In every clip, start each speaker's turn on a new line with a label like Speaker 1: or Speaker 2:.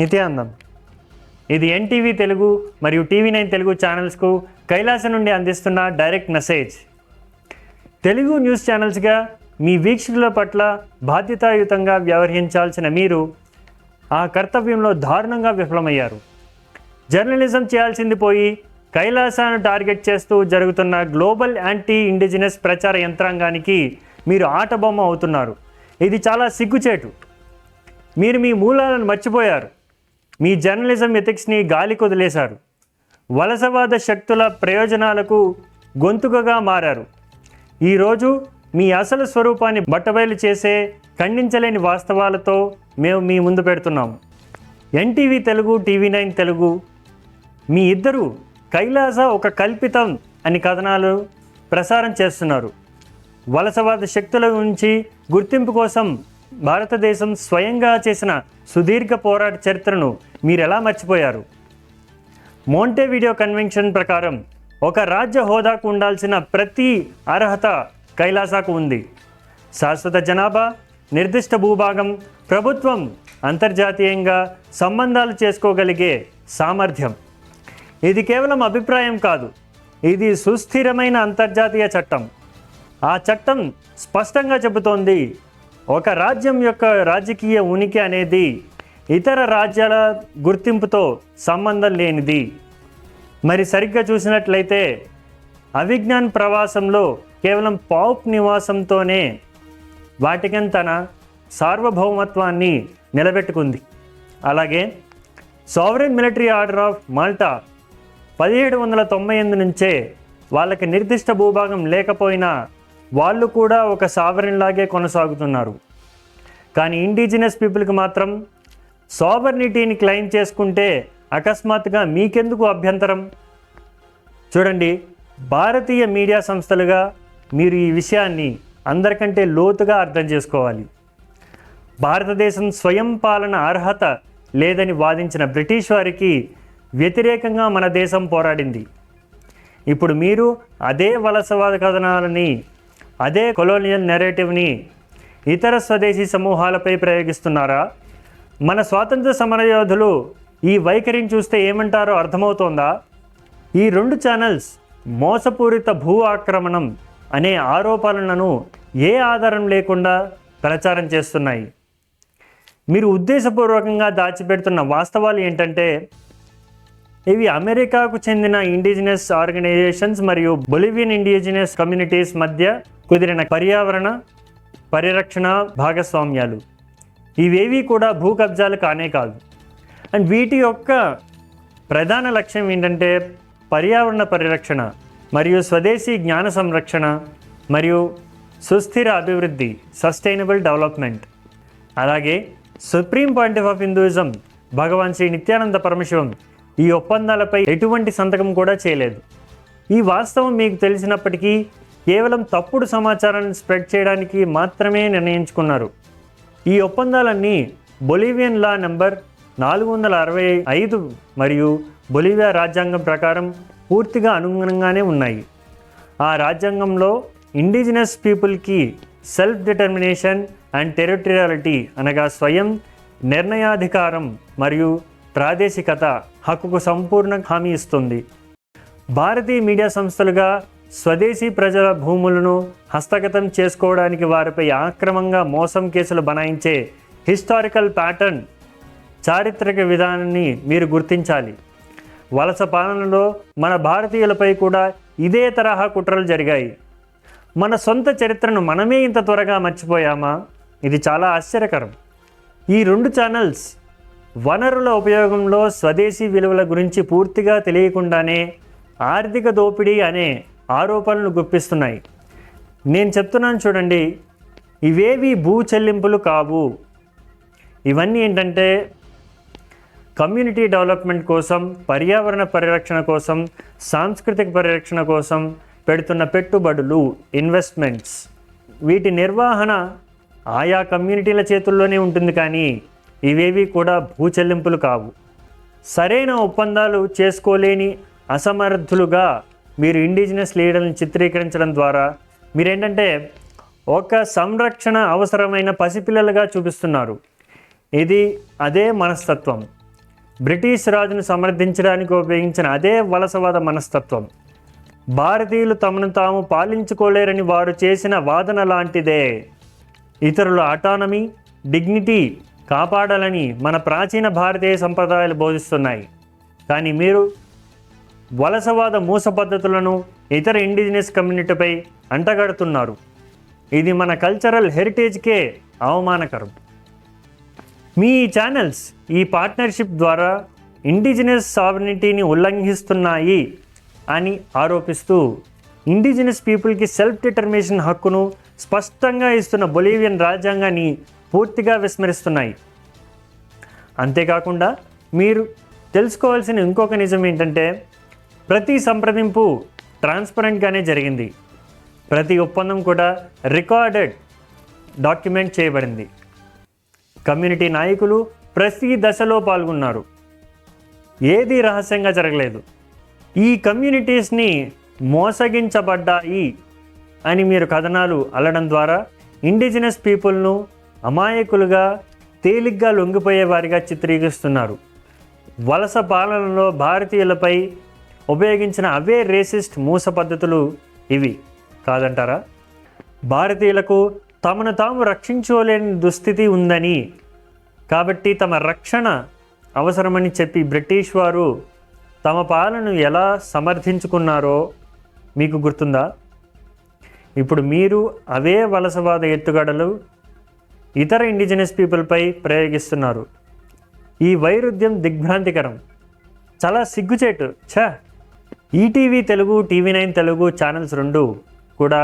Speaker 1: నిత్యానందం. ఇది ఎన్టీవీ తెలుగు మరియు టీవీ9 తెలుగు ఛానల్స్కు కైలాసం నుండి అందిస్తున్న డైరెక్ట్ మెసేజ్. తెలుగు న్యూస్ ఛానల్స్గా మీ వీక్షకుల పట్ల బాధ్యతాయుతంగా వ్యవహరించాల్సిన మీరు ఆ కర్తవ్యంలో దారుణంగా విఫలమయ్యారు. జర్నలిజం చేయాల్సింది పోయి కైలాసాన్ని టార్గెట్ చేస్తూ జరుగుతున్న గ్లోబల్ యాంటీ ఇండిజినస్ ప్రచార యంత్రాంగానికి మీరు ఆటబొమ్మ అవుతున్నారు. ఇది చాలా సిగ్గుచేటు. మీరు మీ మూలాలను మర్చిపోయారు. మీ జర్నలిజం ఎథిక్స్ని గాలికి వదిలేశారు. వలసవాద శక్తుల ప్రయోజనాలకు గొంతుకగా మారారు. ఈరోజు మీ అసలు స్వరూపాన్ని బట్టబయలు చేసే ఖండించలేని వాస్తవాలతో మేము మీ ముందు పెడుతున్నాము. ఎన్టీవీ తెలుగు, టీవీ9 తెలుగు మీ ఇద్దరు కైలాస ఒక కల్పితం అని కథనాలు ప్రసారం చేస్తున్నారు. వలసవాద శక్తుల నుంచి గుర్తింపు కోసం భారతదేశం స్వయంగా చేసిన సుదీర్ఘ పోరాట చరిత్రను మీరు ఎలా మర్చిపోయారు? మోంటేవిడియో కన్వెన్షన్ ప్రకారం ఒక రాజ్య హోదాకు ఉండాల్సిన ప్రతి అర్హత కైలాసాకు ఉంది. శాశ్వత జనాభా, నిర్దిష్ట భూభాగం, ప్రభుత్వం, అంతర్జాతీయంగా సంబంధాలు చేసుకోగలిగే సామర్థ్యం. ఇది కేవలం అభిప్రాయం కాదు, ఇది సుస్థిరమైన అంతర్జాతీయ చట్టం. ఆ చట్టం స్పష్టంగా చెబుతోంది, ఒక రాజ్యం యొక్క రాజకీయ ఉనికి అనేది ఇతర రాజ్యాల గుర్తింపుతో సంబంధం లేనిది. మరి సరిగ్గా చూసినట్లయితే అవిజ్ఞాన్ ప్రవాసంలో కేవలం పాప్ నివాసంతోనే వాటికన్ తన సార్వభౌమత్వాన్ని నిలబెట్టుకుంది. అలాగే sovereign military order of Malta 1798 నుంచే వాళ్ళకి నిర్దిష్ట భూభాగం లేకపోయినా వాళ్ళు కూడా ఒక సావరెన్ లాగే కొనసాగుతున్నారు. కానీ ఇండిజినస్ పీపుల్కి మాత్రం సావర్నిటీని క్లెయిమ్ చేసుకుంటే అకస్మాత్తుగా మీకెందుకు అభ్యంతరం? చూడండి, భారతీయ మీడియా సంస్థలుగా మీరు ఈ విషయాన్ని అందరికంటే లోతుగా అర్థం చేసుకోవాలి. భారతదేశం స్వయం పాలన అర్హత లేదని వాదించిన బ్రిటిష్ వారికి వ్యతిరేకంగా మన దేశం పోరాడింది. ఇప్పుడు మీరు అదే వలసవాద కథనాలని, అదే కొలోనియల్ నెరేటివ్ని ఇతర స్వదేశీ సమూహాలపై ప్రయోగిస్తున్నారా? మన స్వాతంత్ర సమరయోధులు ఈ వైఖరిని చూస్తే ఏమంటారో అర్థమవుతోందా? ఈ 2 ఛానల్స్ మోసపూరిత భూ ఆక్రమణం అనే ఆరోపణలను ఏ ఆధారం లేకుండా ప్రచారం చేస్తున్నాయి. మీరు ఉద్దేశపూర్వకంగా దాచిపెడుతున్న వాస్తవాలు ఏంటంటే, ఇవి అమెరికాకు చెందిన ఇండిజినస్ ఆర్గనైజేషన్స్ మరియు బొలివియన్ ఇండిజినస్ కమ్యూనిటీస్ మధ్య కుదిరిన పర్యావరణ పరిరక్షణ భాగస్వామ్యాలు. ఇవేవి కూడా భూ కబ్జాలు కానే కాదు. అండ్ వీటి యొక్క ప్రధాన లక్ష్యం ఏంటంటే పర్యావరణ పరిరక్షణ మరియు స్వదేశీ జ్ఞాన సంరక్షణ మరియు సుస్థిర అభివృద్ధి, సస్టైనబుల్ డెవలప్మెంట్. అలాగే సుప్రీం పాయింట్ ఆఫ్ హిందూయిజం భగవాన్ శ్రీ నిత్యానంద పరమశివం ఈ ఒప్పందాలపై ఎటువంటి సంతకం కూడా చేయలేదు. ఈ వాస్తవం మీకు తెలిసినప్పటికీ కేవలం తప్పుడు సమాచారాన్ని స్ప్రెడ్ చేయడానికి మాత్రమే నిర్ణయించుకున్నారు. ఈ ఒప్పందాలన్నీ బొలివియన్ లా నెంబర్ 465 మరియు బొలివియా రాజ్యాంగం ప్రకారం పూర్తిగా అనుగుణంగానే ఉన్నాయి. ఆ రాజ్యాంగంలో ఇండిజినస్ పీపుల్కి సెల్ఫ్ డిటర్మినేషన్ అండ్ టెరిటోరియాలిటీ అనగా స్వయం నిర్ణయాధికారం మరియు ప్రాదేశికత హక్కుకు సంపూర్ణ హామీ ఇస్తుంది. భారతీయ మీడియా సంస్థలుగా స్వదేశీ ప్రజల భూములను హస్తగతం చేసుకోవడానికి వారిపై ఆక్రమంగా మోసం కేసులు బనాయించే హిస్టారికల్ ప్యాటర్న్, చారిత్రక విధానాన్ని మీరు గుర్తించాలి. వలస పాలనలో మన భారతీయులపై కూడా ఇదే తరహా కుట్రలు జరిగాయి. మన సొంత చరిత్రను మనమే ఇంత త్వరగా మర్చిపోయామా? ఇది చాలా ఆశ్చర్యకరం. ఈ 2 ఛానల్స్ వనరుల ఉపయోగంలో స్వదేశీ విలువల గురించి పూర్తిగా తెలియకుండానే ఆర్థిక దోపిడీ అనే ఆరోపణలు గుప్పిస్తున్నాయి. నేను చెప్తున్నాను చూడండి, ఇవేవి భూ చెల్లింపులు కావు. ఇవన్నీ ఏంటంటే కమ్యూనిటీ డెవలప్మెంట్ కోసం, పర్యావరణ పరిరక్షణ కోసం, సాంస్కృతిక పరిరక్షణ కోసం పెడుతున్న పెట్టుబడులు, ఇన్వెస్ట్మెంట్స్. వీటి నిర్వహణ ఆయా కమ్యూనిటీల చేతుల్లోనే ఉంటుంది. కానీ ఇవేవి కూడా భూ చెల్లింపులు కావు. సరైన ఒప్పందాలు చేసుకోలేని అసమర్థులుగా మీరు ఇండిజినస్ లీడర్లను చిత్రీకరించడం ద్వారా మీరేంటంటే ఒక సంరక్షణ అవసరమైన పసిపిల్లలుగా చూపిస్తున్నారు. ఇది అదే మనస్తత్వం. బ్రిటిష్ రాజును సమర్థించడానికి ఉపయోగించిన అదే వలసవాద మనస్తత్వం. భారతీయులు తమను తాము పాలించుకోలేరని వారు చేసిన వాదన లాంటిదే. ఇతరుల అటానమీ, డిగ్నిటీ కాపాడాలని మన ప్రాచీన భారతీయ సంప్రదాయాలు బోధిస్తున్నాయి. కానీ మీరు వలసవాద మూస పద్ధతులను ఇతర ఇండిజినస్ కమ్యూనిటీపై అంటగడుతున్నారు. ఇది మన కల్చరల్ హెరిటేజ్కే అవమానకరం. మీ ఛానల్స్ ఈ పార్ట్నర్షిప్ ద్వారా ఇండిజినస్ సావరినిటీని ఉల్లంఘిస్తున్నాయి అని ఆరోపిస్తూ ఇండిజినస్ పీపుల్కి సెల్ఫ్ డిటర్మినేషన్ హక్కును స్పష్టంగా ఇస్తున్న బొలీవియన్ రాజ్యాంగాన్ని పూర్తిగా విస్మరిస్తున్నాయి. అంతేకాకుండా మీరు తెలుసుకోవాల్సిన ఇంకొక నిజం ఏంటంటే, ప్రతి సంప్రదింపు ట్రాన్స్పరెంట్గానే జరిగింది. ప్రతి ఒప్పందం కూడా రికార్డెడ్, డాక్యుమెంట్ చేయబడింది. కమ్యూనిటీ నాయకులు ప్రతి దశలో పాల్గొన్నారు. ఏదీ రహస్యంగా జరగలేదు. ఈ కమ్యూనిటీస్ని మోసగించబడ్డాయి అని మీరు కథనాలు అల్లడం ద్వారా ఇండిజినస్ పీపుల్ను అమాయకులుగా, తేలిగ్గా లొంగిపోయే వారిగా చిత్రీకరిస్తున్నారు. వలస పాలనలో భారతీయులపై ఉపయోగించిన అవే రేసిస్ట్ మూస పద్ధతులు ఇవి కాదంటారా? భారతీయులకు తమను తాము రక్షించుకోలేని దుస్థితి ఉందని, కాబట్టి తమ రక్షణ అవసరమని చెప్పి బ్రిటిష్ వారు తమ పాలనను ఎలా సమర్థించుకున్నారో మీకు గుర్తుందా? ఇప్పుడు మీరు అవే వలసవాద ఎత్తుగడలు ఇతర ఇండిజినస్ పీపుల్పై ప్రయోగిస్తున్నారు. ఈ వైరుధ్యం దిగ్భ్రాంతికరం, చాలా సిగ్గుచేటు. ETV Telugu, TV9 Telugu channels రెండు కూడా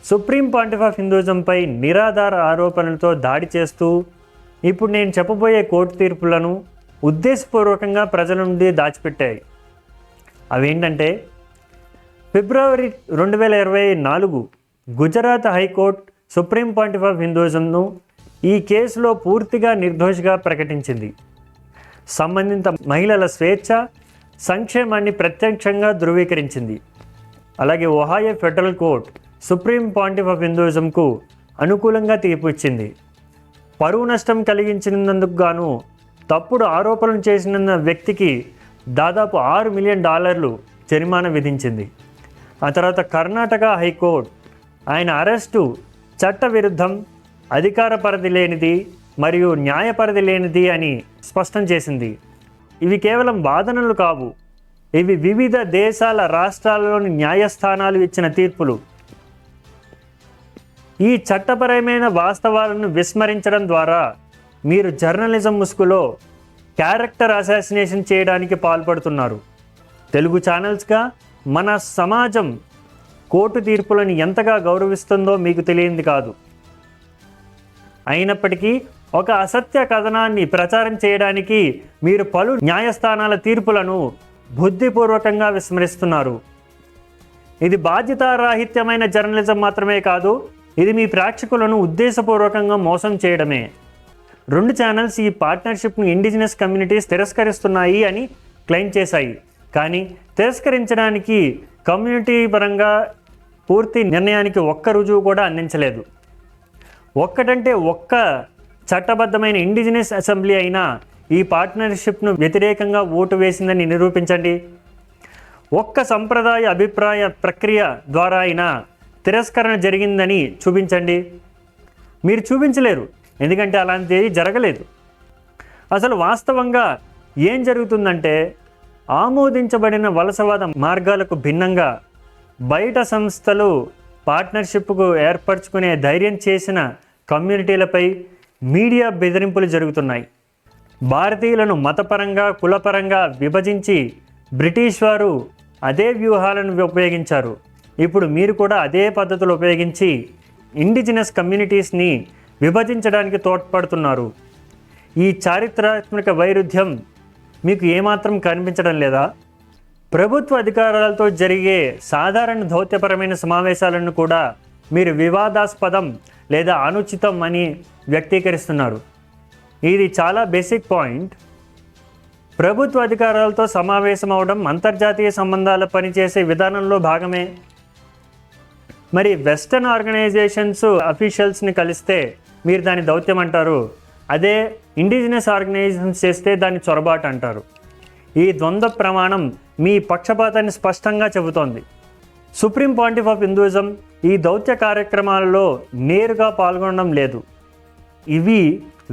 Speaker 1: సుప్రీం పాయింట్ ఆఫ్ హిందూయిజంపై నిరాధార ఆరోపణలతో దాడి చేస్తూ ఇప్పుడు నేను చెప్పబోయే కోర్టు తీర్పులను ఉద్దేశపూర్వకంగా ప్రజల నుండి దాచిపెట్టాయి. అవేంటంటే, ఫిబ్రవరి 2024 Gujarat high court supreme point of హిందూయిజంను ఈ కేసులో పూర్తిగా నిర్దోషిగా ప్రకటించింది. సంబంధిత మహిళల స్వేచ్ఛ, సంక్షేమాన్ని ప్రత్యక్షంగా ధృవీకరించింది. అలాగే Ohio federal court supreme point of హిందూయిజంకు అనుకూలంగా తీర్పు ఇచ్చింది. పరువు నష్టం కలిగించినందుకు గాను తప్పుడు ఆరోపణలు చేసిన వ్యక్తికి దాదాపు $6 మిలియన్ జరిమానా విధించింది. ఆ తర్వాత కర్ణాటక హైకోర్టు ఆయన అరెస్టు చట్టవిరుద్ధం, అధికార పరిధి లేనిది మరియు న్యాయ పరిధి లేనిది అని స్పష్టం చేసింది. ఇవి కేవలం వాదనలు కావు, ఇవి వివిధ దేశాల రాష్ట్రాలలోని న్యాయస్థానాలు ఇచ్చిన తీర్పులు. ఈ చట్టపరమైన వాస్తవాలను విస్మరించడం ద్వారా మీరు జర్నలిజం ముసుగులో క్యారెక్టర్ అసాసినేషన్ చేయడానికి పాల్పడుతున్నారు. తెలుగు ఛానల్స్గా మన సమాజం కోర్టు తీర్పులను ఎంతగా గౌరవిస్తుందో మీకు తెలియంది కాదు. అయినప్పటికీ ఒక అసత్య కథనాన్ని ప్రచారం చేయడానికి మీరు పలు న్యాయస్థానాల తీర్పులను బుద్ధిపూర్వకంగా విస్మరిస్తున్నారు. ఇది బాధ్యతారాహిత్యమైన జర్నలిజం మాత్రమే కాదు, ఇది మీ ప్రేక్షకులను ఉద్దేశపూర్వకంగా మోసం చేయడమే. 2 ఛానల్స్ ఈ పార్ట్నర్షిప్ను ఇండిజినస్ కమ్యూనిటీస్ తిరస్కరిస్తున్నాయి అని క్లెయిమ్ చేశాయి. కానీ తిరస్కరించడానికి కమ్యూనిటీ పరంగా పూర్తి నిర్ణయానికి ఒక్క రుజువు కూడా అందించలేదు. ఒక్క చట్టబద్ధమైన ఇండిజినస్ అసెంబ్లీ అయినా ఈ పార్ట్నర్షిప్ను వ్యతిరేకంగా ఓటు వేసిందని నిరూపించండి. ఒక్క సంప్రదాయ అభిప్రాయ ప్రక్రియ ద్వారా అయినా తిరస్కరణ జరిగిందని చూపించండి. మీరు చూపించలేరు, ఎందుకంటే అలాంటిది జరగలేదు. అసలు వాస్తవంగా ఏం జరుగుతుందంటే, ఆమోదించబడిన వలసవాద మార్గాలకు భిన్నంగా బయట సంస్థలు పార్ట్నర్షిప్కు ఏర్పరచుకునే ధైర్యం చేసిన కమ్యూనిటీలపై మీడియా బెదిరింపులు జరుగుతున్నాయి. భారతీయులను మతపరంగా, కులపరంగా విభజించి బ్రిటిష్ వారు అదే వ్యూహాలను ఉపయోగించారు. ఇప్పుడు మీరు కూడా అదే పద్ధతులు ఉపయోగించి ఇండిజినస్ కమ్యూనిటీస్ని విభజించడానికి తోడ్పడుతున్నారు. ఈ చారిత్రాత్మక వైరుధ్యం మీకు ఏమాత్రం కనిపించడం లేదా? ప్రభుత్వ అధికారాలతో జరిగే సాధారణ దౌత్యపరమైన సమావేశాలను కూడా మీరు వివాదాస్పదం లేదా అనుచితం అని వ్యక్తీకరిస్తున్నారు. ఇది చాలా బేసిక్ పాయింట్. ప్రభుత్వ అధికారాలతో సమావేశం అవడం అంతర్జాతీయ సంబంధాల పనిచేసే విధానంలో భాగమే. మరి వెస్టర్న్ ఆర్గనైజేషన్స్ అఫీషియల్స్ని కలిస్తే మీరు దాని దౌత్యం అంటారు. అదే ఇండిజినస్ ఆర్గనైజేషన్స్ చేస్తే దాన్ని చొరబాటు అంటారు. ఈ ద్వంద్వ ప్రమాణం మీ పక్షపాతాన్ని స్పష్టంగా చెబుతోంది. సుప్రీం పాయింట్ ఆఫ్ హిందూయిజం ఈ దౌత్య కార్యక్రమాలలో నేరుగా పాల్గొనడం లేదు. ఇవి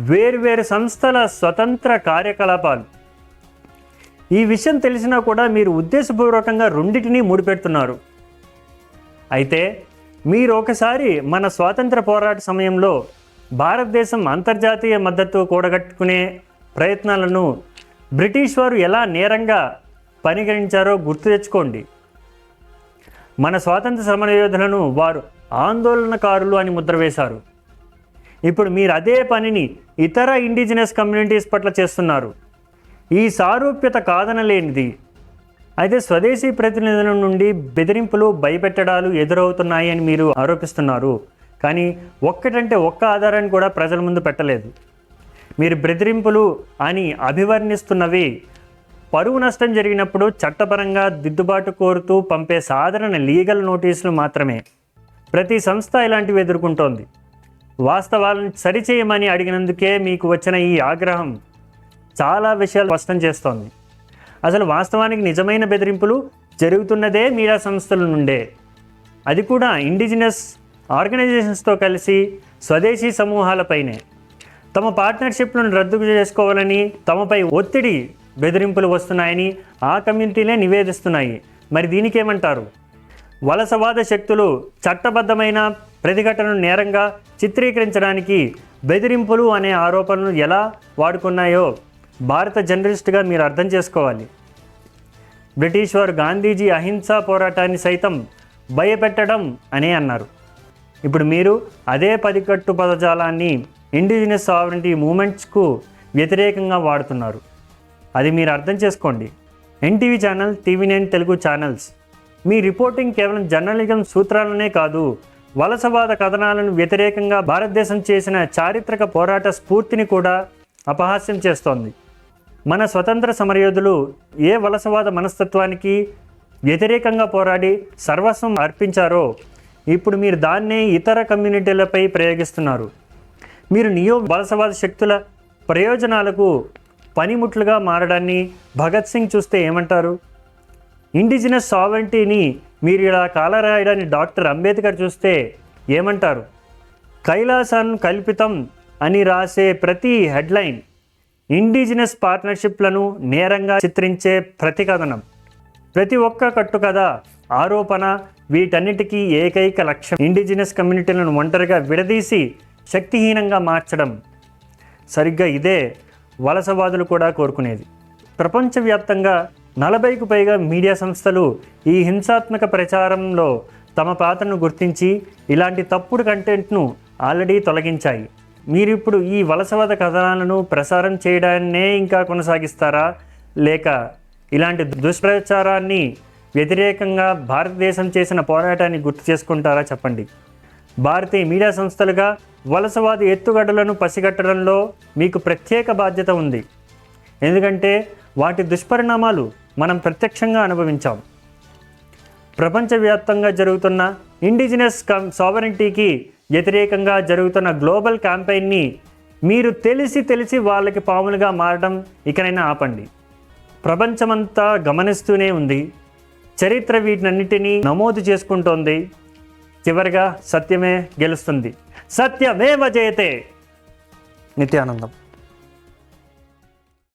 Speaker 1: వేర్వేరు సంస్థల స్వతంత్ర కార్యకలాపాలు. ఈ విషయం తెలిసినా కూడా మీరు ఉద్దేశపూర్వకంగా రెండింటినీ ముడిపెడుతున్నారు. అయితే మీరు ఒకసారి మన స్వాతంత్ర పోరాట సమయంలో భారతదేశం అంతర్జాతీయ మద్దతు కూడగట్టుకునే ప్రయత్నాలను బ్రిటిష్ వారు ఎలా నేరంగా పరిగణించారో గుర్తు తెచ్చుకోండి. మన స్వాతంత్ర సమరయోధులను వారు ఆందోళనకారులు అని ముద్ర వేశారు. ఇప్పుడు మీరు అదే పనిని ఇతర ఇండిజినస్ కమ్యూనిటీస్ పట్ల చేస్తున్నారు. ఈ సారూప్యత కాదనలేనిది. అయితే స్వదేశీ ప్రతినిధుల నుండి బెదిరింపులు, భయపెట్టడాలు ఎదురవుతున్నాయి అని మీరు ఆరోపిస్తున్నారు. కానీ ఒక్కటంటే ఒక్క ఆధారాన్ని కూడా ప్రజల ముందు పెట్టలేదు. మీరు బెదిరింపులు అని అభివర్ణిస్తున్నవి పరువు నష్టం జరిగినప్పుడు చట్టపరంగా దిద్దుబాటు కోరుతూ పంపే సాధారణ లీగల్ నోటీసులు మాత్రమే. ప్రతి సంస్థ ఇలాంటివి ఎదుర్కొంటోంది. వాస్తవాలను సరిచేయమని అడిగినందుకే మీకు వచ్చిన ఈ ఆగ్రహం చాలా విషయాలు స్పష్టం చేస్తోంది. అసలు వాస్తవానికి నిజమైన బెదిరింపులు జరుగుతున్నదే మీడియా సంస్థల నుండే. అది కూడా ఇండిజినస్ ఆర్గనైజేషన్స్తో కలిసి స్వదేశీ సమూహాలపైనే. తమ పార్ట్నర్షిప్లను రద్దు చేసుకోవాలని, తమపై ఒత్తిడి, బెదిరింపులు వస్తున్నాయని ఆ కమ్యూనిటీలే నివేదిస్తున్నాయి. మరి దీనికేమంటారు? వలసవాద శక్తులు చట్టబద్ధమైన ప్రతిఘటనను నేరంగా చిత్రీకరించడానికి బెదిరింపులు అనే ఆరోపణలు ఎలా వాడుకున్నాయో భారత జర్నలిస్టుగా మీరు అర్థం చేసుకోవాలి. బ్రిటిష్ వారు గాంధీజీ అహింసా పోరాటాన్ని సైతం భయపెట్టడం అనే అన్నారు. ఇప్పుడు మీరు అదే పదికట్టు పదజాలాన్ని ఇండిజినస్ సావరెంటీ మూమెంట్స్కు వ్యతిరేకంగా వాడుతున్నారు. అది మీరు అర్థం చేసుకోండి. NTV channel, TV9 Telugu channels మీ రిపోర్టింగ్ కేవలం జర్నలిజం సూత్రాలనే కాదు, వలసవాద కథనాలను వ్యతిరేకంగా భారతదేశం చేసిన చారిత్రక పోరాట స్ఫూర్తిని కూడా అపహాస్యం చేస్తోంది. మన స్వతంత్ర సమరయోధులు ఏ వలసవాద మనస్తత్వానికి వ్యతిరేకంగా పోరాడి సర్వస్వం అర్పించారో ఇప్పుడు మీరు దాన్నే ఇతర కమ్యూనిటీలపై ప్రయోగిస్తున్నారు. మీరు నియో వలసవాద శక్తుల ప్రయోజనాలకు పనిముట్లుగా మారడాన్ని భగత్ సింగ్ చూస్తే ఏమంటారు? ఇండిజినస్ సావరెంటీని మీరు ఇలా కాలరాయడాన్ని డాక్టర్ అంబేద్కర్ చూస్తే ఏమంటారు? కైలాసాన్ కల్పితం అని రాసే ప్రతి హెడ్లైన్ ఇండిజినస్ పార్ట్నర్షిప్లను నేరంగా చిత్రించే ప్రతికథనం. ప్రతి ఒక్క కట్టుకథ, ఆరోపణ, వీటన్నిటికీ ఏకైక లక్ష్యం ఇండిజినస్ కమ్యూనిటీలను ఒంటరిగా విడదీసి శక్తిహీనంగా మార్చడం. సరిగ్గా ఇదే వలసవాదులు కూడా కోరుకునేది. ప్రపంచవ్యాప్తంగా 40కు పైగా మీడియా సంస్థలు ఈ హింసాత్మక ప్రచారంలో తమ పాత్రను గుర్తించి ఇలాంటి తప్పుడు కంటెంట్ను ఆల్రెడీ తొలగించాయి. మీరిప్పుడు ఈ వలసవాద కథనాలను ప్రసారం చేయడాన్నే ఇంకా కొనసాగిస్తారా, లేక ఇలాంటి దుష్ప్రచారాన్ని వ్యతిరేకంగా భారతదేశం చేసిన పోరాటాన్ని గుర్తు చేసుకుంటారా చెప్పండి. భారతీయ మీడియా సంస్థలుగా వలసవాద ఎత్తుగడలను పసిగట్టడంలో మీకు ప్రత్యేక బాధ్యత ఉంది. ఎందుకంటే వాటి దుష్పరిణామాలు మనం ప్రత్యక్షంగా అనుభవించాం. ప్రపంచవ్యాప్తంగా జరుగుతున్న ఇండిజినస్ సావరెంటీకి వ్యతిరేకంగా జరుగుతున్న గ్లోబల్ క్యాంపెయిన్ని మీరు తెలిసి వాళ్ళకి పాములుగా మారడం ఇకనైనా ఆపండి. ప్రపంచమంతా గమనిస్తూనే ఉంది. చరిత్ర వీటినన్నిటినీ నమోదు చేసుకుంటోంది. చివరిగా సత్యమే గెలుస్తుంది. సత్యమేవ జయతే. నిత్యానందం.